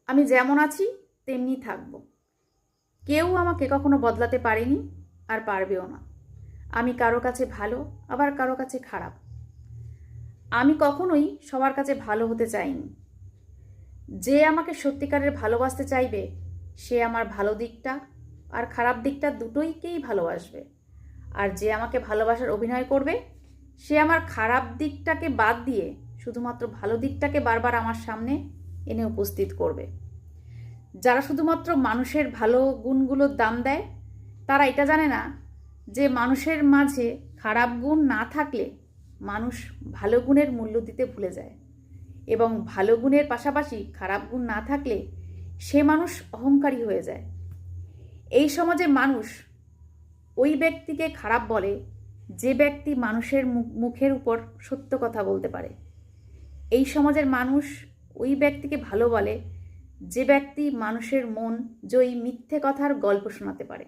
আমি যেমন আছি তেমনি থাকব। কেউ আমাকে কখনো বদলাতে পারেনি আর পারবেও না। আমি কারো কাছে ভালো, আবার কারো কাছে খারাপ। আমি কখনোই সবার কাছে ভালো হতে চাইনি। যে আমাকে সত্যিকারের ভালোবাসতে চাইবে সে আমার ভালো দিকটা আর খারাপ দিকটা দুটোইকেই ভালোবাসবে। আর যে আমাকে ভালোবাসার অভিনয় করবে সে আমার খারাপ দিকটাকে বাদ দিয়ে শুধুমাত্র ভালো দিকটাকে বারবার আমার সামনে এনে উপস্থিত করবে। যারা শুধুমাত্র মানুষের ভালো গুণগুলোর দাম দেয় তারা এটা জানে না যে মানুষের মাঝে খারাপ গুণ না থাকলে মানুষ ভালো গুণের মূল্য দিতে ভুলে যায়, এবং ভালো গুণের পাশাপাশি খারাপ গুণ না থাকলে সে মানুষ অহংকারী হয়ে যায়। এই সমাজে মানুষ ওই ব্যক্তিকে খারাপ বলে যে ব্যক্তি মানুষের মুখের উপর সত্য কথা বলতে পারে। এই সমাজের মানুষ ওই ব্যক্তিকে ভালো বলে যে ব্যক্তি মানুষের মন জয়ী মিথ্যে কথার গল্প শোনাতে পারে।